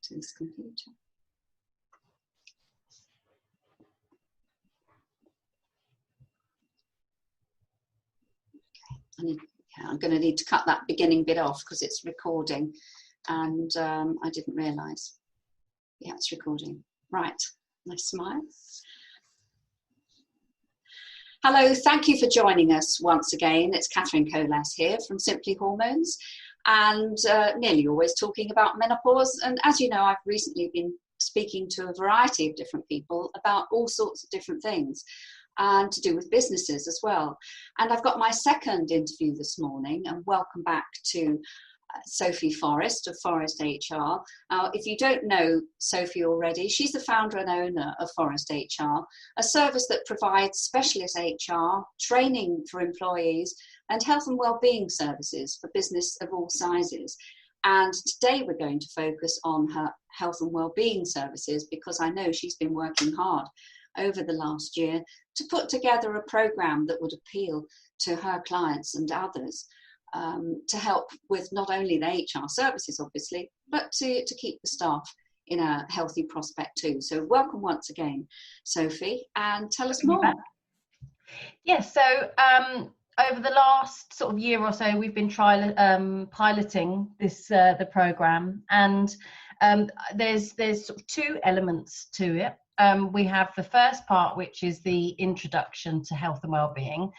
to this computer. Okay, I'm going to need to cut that beginning bit off because it's recording, and I didn't realise. Yeah, it's recording. Right, nice smile. Hello, thank you for joining us once again. It's Kathryn Colas here from Simply Hormones, and nearly always talking about menopause. And as you know, I've recently been speaking to a variety of different people about all sorts of different things, and to do with businesses as well. And I've got my second interview this morning, and welcome back to Sophie Forrest of Forrest HR. If you don't know Sophie already, she's the founder and owner of Forrest HR, a service that provides specialist HR, training for employees, and health and wellbeing services for business of all sizes. And today we're going to focus on her health and wellbeing services, because I know she's been working hard over the last year to put together a program that would appeal to her clients and others, to help with not only the HR services, obviously, but to keep the staff in a healthy prospect too. So welcome once again, Sophie, and tell us more. Yes, so over the last sort of year or so, we've been piloting this the program, and there's sort of two elements to it. We have the first part, which is the introduction to health and wellbeing,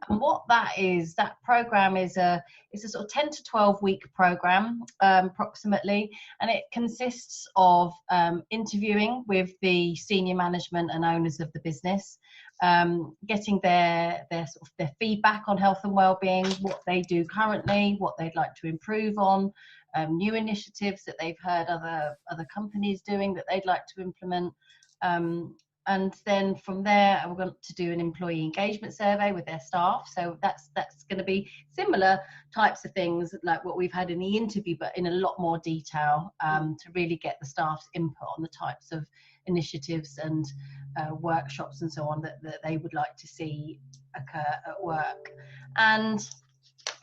and what that is, that program is a sort of 10 to 12 week program approximately, and it consists of interviewing with the senior management and owners of the business, getting their feedback on health and wellbeing, what they do currently, what they'd like to improve on, new initiatives that they've heard other companies doing that they'd like to implement. And then from there, we're going to do an employee engagement survey with their staff. So that's going to be similar types of things like what we've had in the interview, but in a lot more detail, to really get the staff's input on the types of initiatives and workshops and so on that they would like to see occur at work. And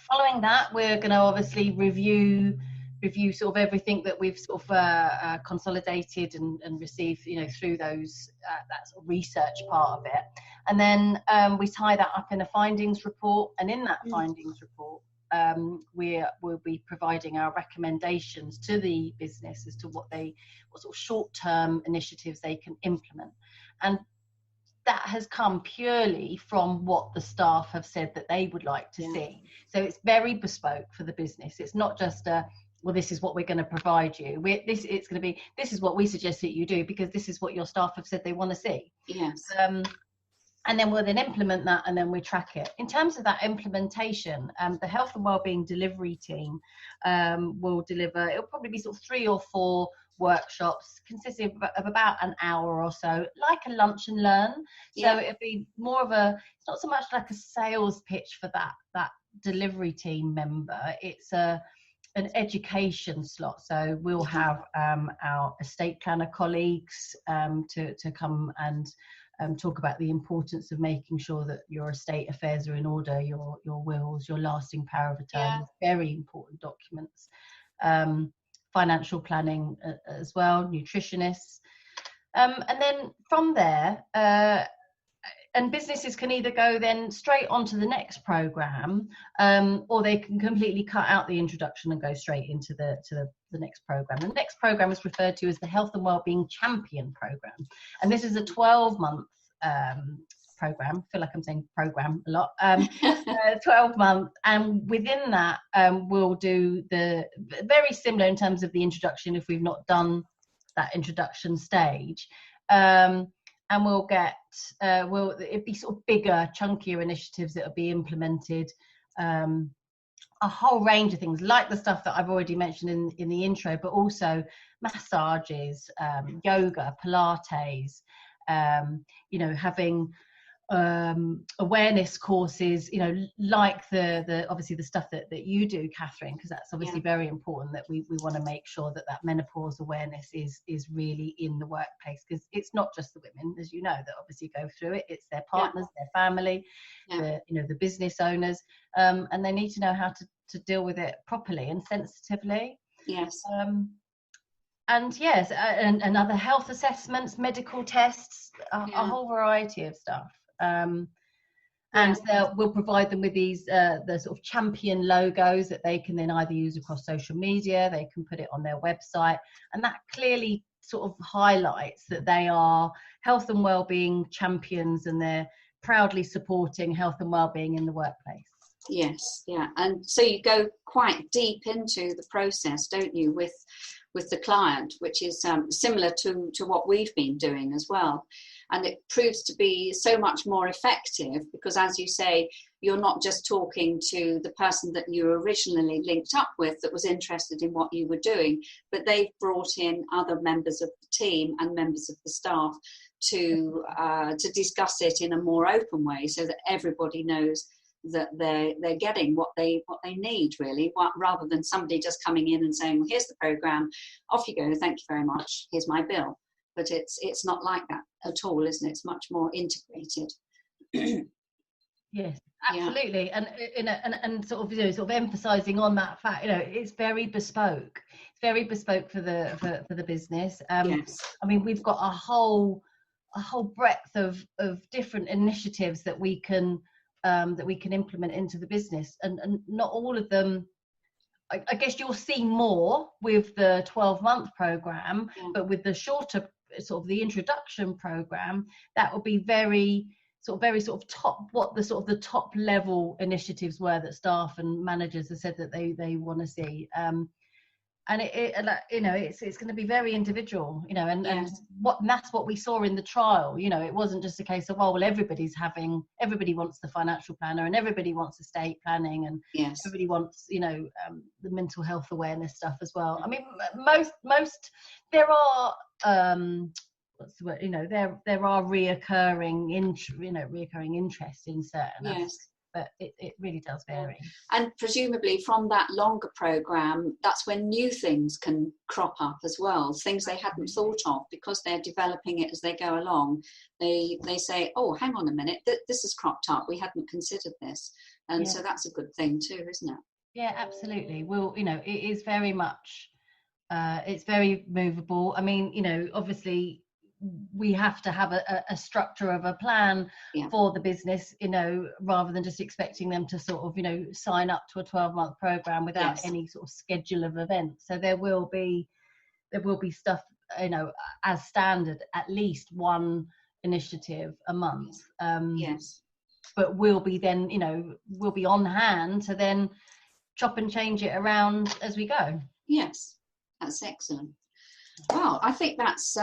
following that, we're going to obviously review sort of everything that we've sort of consolidated and received, through those that sort of research part of it, and then we tie that up in a findings report, and in that findings report we'll be providing our recommendations to the business as to what sort of short-term initiatives they can implement, and that has come purely from what the staff have said that they would like to see. So it's very bespoke for the business. It's not just well, this is what we're going to provide you. This is what we suggest that you do, because this is what your staff have said they want to see. Yes. And then we'll implement that, and then we track it. In terms of that implementation, the health and wellbeing delivery team will deliver. It'll probably be sort of 3 or 4 workshops consisting of about an hour or so, like a lunch and learn. So it'll be more of it's not so much like a sales pitch for that delivery team member. It's an education slot. So we'll have our estate planner colleagues to come and talk about the importance of making sure that your estate affairs are in order, your wills, your lasting power of attorney, very important documents. Financial planning as well, nutritionists. And then from there, and businesses can either go then straight onto the next program, or they can completely cut out the introduction and go straight into the next program. The next program is referred to as the Health and Wellbeing Champion Program, and this is a 12-month program. I feel like I'm saying program a lot. 12-month, and within that, we'll do the very similar in terms of the introduction if we've not done that introduction stage. And we'll get, it'd be sort of bigger, chunkier initiatives that will be implemented. A whole range of things, like the stuff that I've already mentioned in the intro, but also massages, yoga, Pilates, having awareness courses, like the obviously the stuff that you do, Kathryn, because that's obviously very important, that we want to make sure that menopause awareness is really in the workplace, because it's not just the women, as you know, that obviously go through it. It's their partners, their family, the business owners, and they need to know how to deal with it properly and sensitively. Yes. and yes, and other health assessments, medical tests, a whole variety of stuff. And we'll provide them with these the sort of champion logos that they can then either use across social media, they can put it on their website, and that clearly sort of highlights that they are health and wellbeing champions, and they're proudly supporting health and wellbeing in the workplace. Yes, yeah. And so you go quite deep into the process, don't you, with the client, which is similar to what we've been doing as well. And it proves to be so much more effective because, as you say, you're not just talking to the person that you originally linked up with that was interested in what you were doing, but they've brought in other members of the team and members of the staff to discuss it in a more open way, so that everybody knows that they're getting what they need, really, rather than somebody just coming in and saying, well, here's the program, off you go, thank you very much, here's my bill. But it's not like that at all, isn't it? It's much more integrated. Yes, absolutely. And sort of emphasizing on that fact, it's very bespoke. It's very bespoke for the business. Yes. I mean, we've got a whole breadth of different initiatives that we can implement into the business, and not all of them. I guess you'll see more with the 12-month program, but with the shorter sort of the introduction program, that will be very top, what the sort of the top level initiatives were that staff and managers have said that they want to see. And it's going to be very individual, and that's what we saw in the trial. It wasn't just a case of, well, everybody wants the financial planner, and everybody wants estate planning, and everybody wants, the mental health awareness stuff as well. I mean, most there are what's the word? There are reoccurring interest in certain aspects. But it really does vary. And presumably from that longer program, that's when new things can crop up as well, things they hadn't thought of, because they're developing it as they go along. They say, oh, hang on a minute, this has cropped up, we hadn't considered this. And so that's a good thing too, isn't it? Yeah, absolutely. Well, it is very much, it's very movable. I mean, obviously we have to have a structure of a plan for the business, rather than just expecting them to sort of, sign up to a 12-month program without any sort of schedule of events. So there will be stuff, as standard, at least one initiative a month. But we'll be on hand to then chop and change it around as we go. Yes, that's excellent. Well, I think that's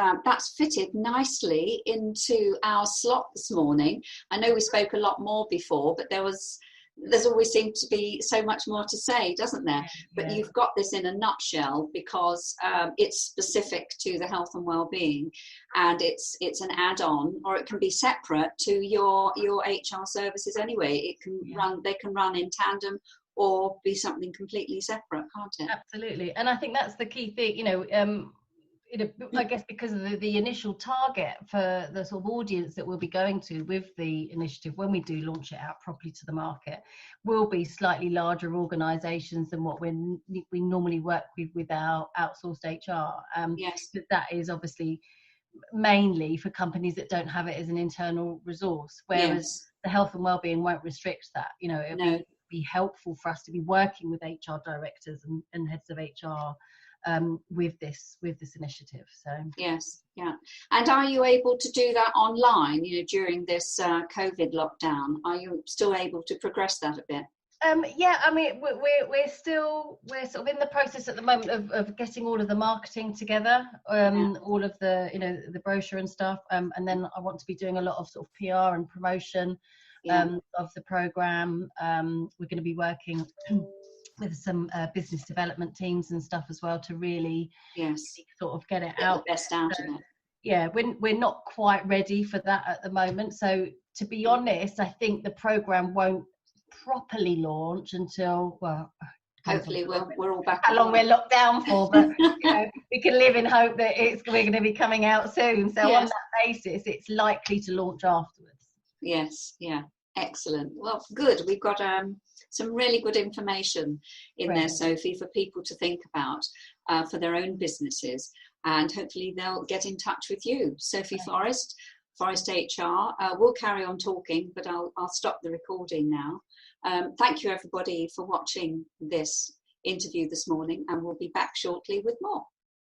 fitted nicely into our slot this morning. I know we spoke a lot more before, but there's always seemed to be so much more to say, doesn't there? But you've got this in a nutshell, because it's specific to the health and well-being, and it's an add-on, or it can be separate to your HR services anyway. It can they can run in tandem, or be something completely separate, can't it? Absolutely. And I think that's the key thing, I guess because of the initial target for the sort of audience that we'll be going to with the initiative, when we do launch it out properly to the market, will be slightly larger organisations than what we normally work with our outsourced HR. But that is obviously mainly for companies that don't have it as an internal resource, whereas the health and wellbeing won't restrict that. It'll be helpful for us to be working with HR directors and heads of HR with this initiative. So and are you able to do that online, during this COVID lockdown? Are you still able to progress that a bit? I mean, we're sort of in the process at the moment of getting all of the marketing together, all of the the brochure and stuff, and then I want to be doing a lot of sort of PR and promotion of the program. We're going to be working with some business development teams and stuff as well, to really sort of get it out. The best out of it. Yeah, we're not quite ready for that at the moment. So to be honest, I think the program won't properly launch until, well, hopefully we're all back. How long we're locked down for, but we can live in hope that we're going to be coming out soon. So on that basis, it's likely to launch afterwards. Yes, excellent. Well, good. We've got some really good information in there, Sophie, for people to think about for their own businesses. and hopefully they'll get in touch with you. Sophie Forrest, Forrest HR. We'll carry on talking, but I'll stop the recording now. Thank you everybody for watching this interview this morning, and we'll be back shortly with more.